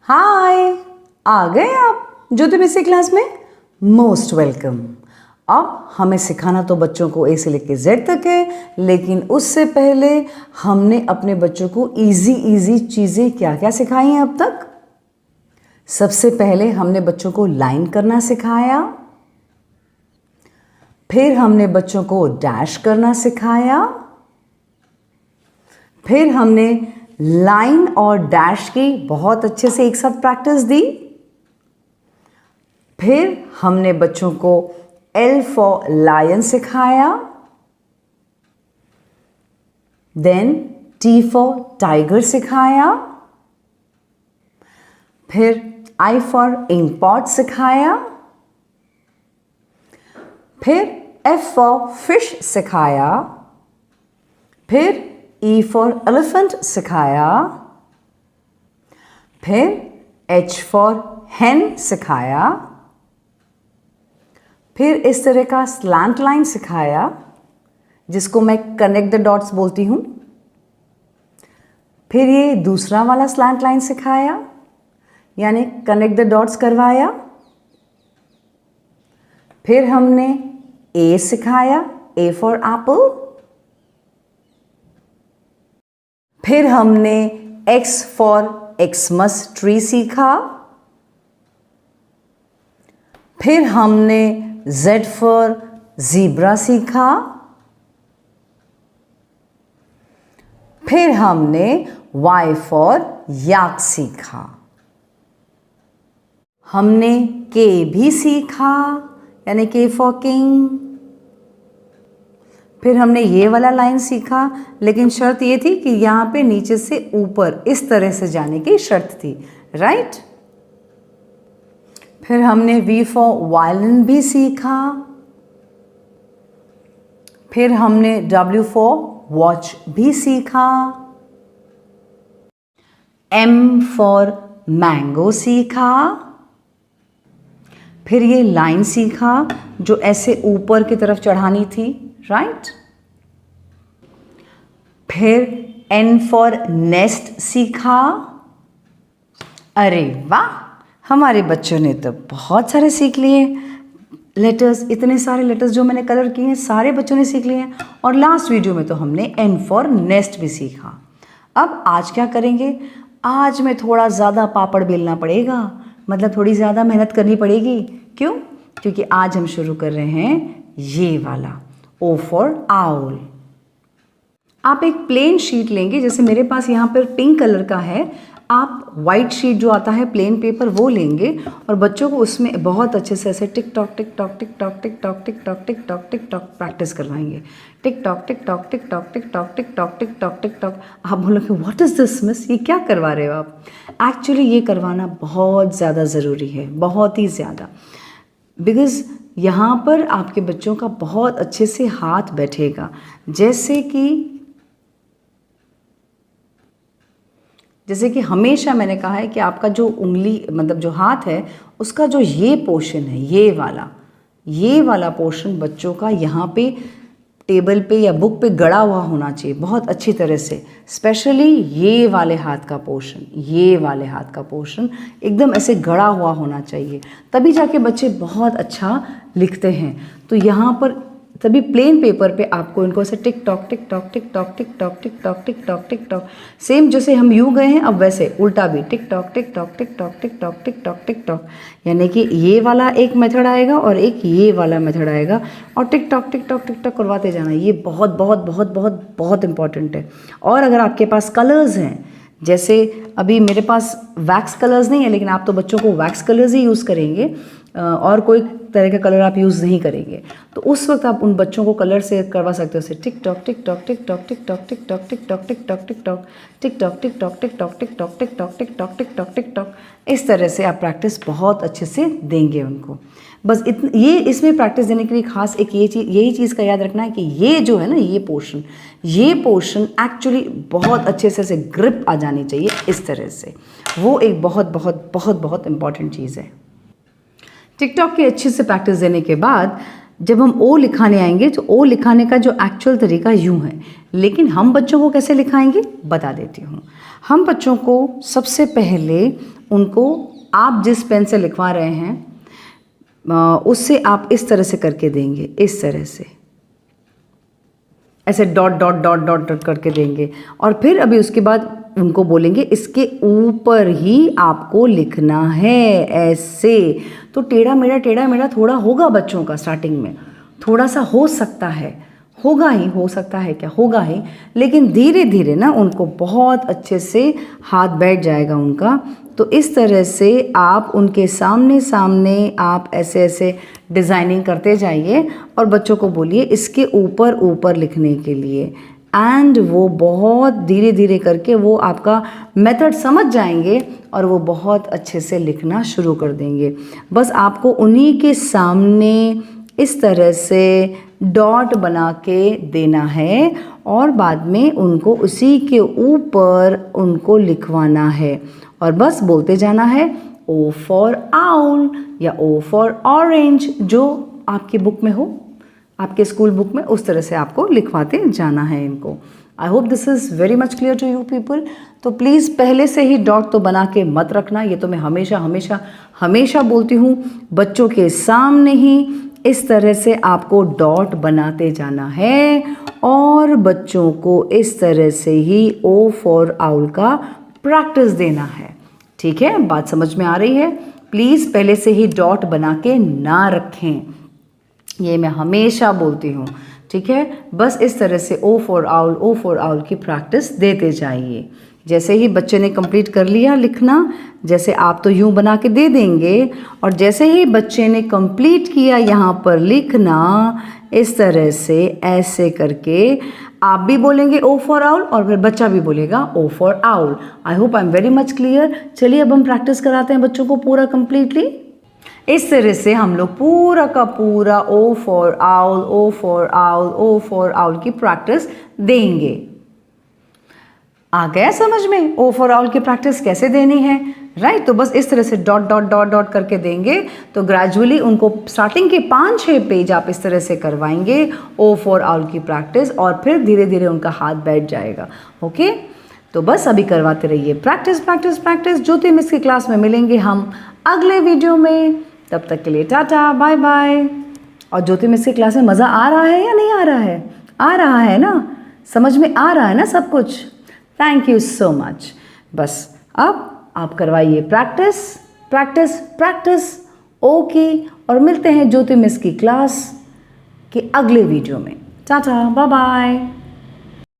हाय, आ गए आप ज्योतिर्विषय क्लास में। Most welcome. अब हमें सिखाना तो बच्चों को ए से लेकर जेड तक है, लेकिन उससे पहले हमने अपने बच्चों को इजी चीज़ें क्या क्या सिखाई हैं अब तक। सबसे पहले हमने बच्चों को लाइन करना सिखाया, फिर हमने बच्चों को डैश करना सिखाया, फिर हमने लाइन और डैश की बहुत अच्छे से एक साथ प्रैक्टिस दी। फिर हमने बच्चों को L फॉर लायन सिखाया, देन T फॉर टाइगर सिखाया, फिर I फॉर इंकपॉट सिखाया, फिर F फॉर फिश सिखाया, फिर E फॉर एलिफेंट सिखाया, फिर H फॉर hen सिखाया, फिर इस तरह का स्लैंट लाइन सिखाया जिसको मैं कनेक्ट द डॉट्स बोलती हूँ। फिर ये दूसरा वाला स्लैंट लाइन सिखाया यानी कनेक्ट द डॉट्स करवाया। फिर हमने A सिखाया, A फॉर एप्पल। फिर हमने X फॉर एक्समस ट्री सीखा। फिर हमने Z फॉर ज़ीब्रा सीखा। फिर हमने Y फॉर याक सीखा। हमने K भी सीखा यानी K फॉर किंग। फिर हमने ये वाला लाइन सीखा, लेकिन शर्त ये थी कि यहाँ पे नीचे से ऊपर इस तरह से जाने की शर्त थी, राइट। फिर हमने V फॉर वायलिन भी सीखा। फिर हमने W फॉर वॉच भी सीखा। M फॉर मैंगो सीखा। फिर ये लाइन सीखा जो ऐसे ऊपर की तरफ चढ़ानी थी, राइट। फिर N फॉर नेस्ट सीखा। अरे वाह, हमारे बच्चों ने तो बहुत सारे सीख लिए लेटर्स। इतने सारे लेटर्स जो मैंने कलर किए हैं सारे बच्चों ने सीख लिए हैं। और लास्ट वीडियो में तो हमने N फॉर नेस्ट भी सीखा। अब आज क्या करेंगे, आज में थोड़ा ज़्यादा पापड़ बेलना पड़ेगा, मतलब थोड़ी ज़्यादा मेहनत करनी पड़ेगी। क्यों? क्योंकि आज हम शुरू कर रहे हैं ये वाला O फॉर आउल। आप एक प्लेन शीट लेंगे, जैसे मेरे पास यहाँ पर पिंक कलर का है, आप वाइट शीट जो आता है प्लेन पेपर वो लेंगे और बच्चों को उसमें बहुत अच्छे से ऐसे tick tock tick tock tick tock tick tock tick tock tick tock tick tock practice करवाएंगे। Tick tock tick tock tick tock tick tock tick tock tick tock tick tock. आप बोलोगे व्हाट इज़ दिस मिस, ये क्या करवा रहे हो आप? Actually ये करवाना बहुत ज़्यादा ज़रूरी है, बहुत ही ज़्यादा, बिकॉज़ यहाँ पर आपके बच्चों का बहुत अच्छे से हाथ बैठेगा। जैसे कि हमेशा मैंने कहा है कि आपका जो उंगली मतलब जो हाथ है उसका जो ये पोर्शन है, ये वाला पोर्शन बच्चों का यहाँ पे टेबल पे या बुक पे गड़ा हुआ होना चाहिए बहुत अच्छी तरह से। स्पेशली ये वाले हाथ का पोर्शन एकदम ऐसे गड़ा हुआ होना चाहिए, तभी जाके बच्चे बहुत अच्छा लिखते हैं। तो यहाँ पर तभी प्लेन पेपर पे आपको इनको ऐसे tick tock tick tock tick tock tick tock tick tock tick tock tick talk, same जैसे हम यूँ गए हैं अब वैसे उल्टा भी टिक tock tick tock tick tock tick tock tick tock tick talk, यानी कि ये वाला एक मेथड आएगा और एक ये वाला मेथड आएगा और टिक tock tick tock tick talk करवाते जाना। ये बहुत बहुत बहुत बहुत बहुत इंपॉर्टेंट है। और अगर आपके पास कलर्स हैं, जैसे अभी मेरे पास वैक्स कलर्स नहीं है, लेकिन आप तो बच्चों को वैक्स कलर्स ही यूज़ करेंगे और कोई तरह का कलर आप यूज़ नहीं करेंगे, तो उस वक्त आप उन बच्चों को कलर से करवा सकते हो। जैसे टिक tock tick tock tick tock tick tock tick tock tick tock tick tock tick tock tick tock tick tock tick tock tick tock tick tock tick tock tick tock tick talk. इस तरह से आप practice बहुत अच्छे से देंगे उनको। बस ये इसमें प्रैक्टिस देने के लिए खास एक यही चीज़ का याद रखना है कि ये जो है ना ये पोर्शन एक्चुअली बहुत अच्छे से ग्रिप आ जानी चाहिए इस तरह से। वो एक बहुत बहुत बहुत बहुत इंपॉर्टेंट चीज़ है। टिकटॉक की अच्छे से प्रैक्टिस देने के बाद जब हम ओ लिखाने आएंगे तो ओ लिखाने का जो एक्चुअल तरीका यूँ है, लेकिन हम बच्चों को कैसे लिखाएंगे बता देती हूँ। हम बच्चों को सबसे पहले उनको आप जिस पेन से लिखवा रहे हैं उससे आप इस तरह से करके देंगे, इस तरह से ऐसे dot dot dot dot dot करके देंगे। और फिर अभी उसके बाद उनको बोलेंगे इसके ऊपर ही आपको लिखना है ऐसे। तो टेढ़ा मेढ़ा थोड़ा होगा बच्चों का स्टार्टिंग में, थोड़ा सा हो सकता है, होगा ही, हो सकता है क्या, होगा ही, लेकिन धीरे धीरे ना उनको बहुत अच्छे से हाथ बैठ जाएगा उनका। तो इस तरह से आप उनके सामने सामने आप ऐसे ऐसे डिज़ाइनिंग करते जाइए और बच्चों को बोलिए इसके ऊपर ऊपर लिखने के लिए। एंड वो बहुत धीरे धीरे करके वो आपका मेथड समझ जाएंगे और वो बहुत अच्छे से लिखना शुरू कर देंगे। बस आपको उन्हीं के सामने इस तरह से डॉट बना के देना है और बाद में उनको उसी के ऊपर उनको लिखवाना है और बस बोलते जाना है O फॉर आउल या O फॉर ऑरेंज, जो आपकी बुक में हो, आपके स्कूल बुक में, उस तरह से आपको लिखवाते जाना है इनको। I hope this is very much clear to you people. तो प्लीज़ पहले से ही डॉट तो बना के मत रखना, ये तो मैं हमेशा हमेशा हमेशा बोलती हूँ। बच्चों के सामने ही इस तरह से आपको डॉट बनाते जाना है और बच्चों को इस तरह से ही O फॉर आउल का प्रैक्टिस देना है। ठीक है, बात समझ में आ रही है? प्लीज़ पहले से ही डॉट बना के ना रखें, ये मैं हमेशा बोलती हूँ। ठीक है, बस इस तरह से O फॉर आउल की प्रैक्टिस देते जाइए। जैसे ही बच्चे ने कंप्लीट कर लिया लिखना, जैसे आप तो यूँ बना के दे देंगे और जैसे ही बच्चे ने कंप्लीट किया यहाँ पर लिखना, इस तरह से ऐसे करके आप भी बोलेंगे O फॉर आउल और फिर बच्चा भी बोलेगा O for owl. I hope I am very much clear. चलिए अब हम प्रैक्टिस कराते हैं बच्चों को पूरा कंप्लीटली। इस तरह से हम लोग पूरा का पूरा O फॉर आउल की प्रैक्टिस देंगे। आ गया समझ में O फॉर आउल की प्रैक्टिस कैसे देनी है, राइट? तो बस इस तरह से डॉट डॉट डॉट डॉट करके देंगे तो ग्रेजुअली उनको स्टार्टिंग के 5-6 पेज आप इस तरह से करवाएंगे O फॉर आउल की प्रैक्टिस और फिर धीरे धीरे उनका हाथ बैठ जाएगा। ओके, तो बस अभी करवाते रहिए प्रैक्टिस प्रैक्टिस प्रैक्टिस। ज्योति मिस की क्लास में मिलेंगे हम अगले वीडियो में, तब तक के लिए टाटा बाय बाय। और ज्योति मिस की क्लास में मज़ा आ रहा है या नहीं आ रहा है? आ रहा है ना, समझ में आ रहा है ना सब कुछ? Thank you so much. बस अब आप करवाइए प्रैक्टिस प्रैक्टिस प्रैक्टिस। ओके, और मिलते हैं ज्योति मिस की क्लास के अगले वीडियो में। Tata bye bye.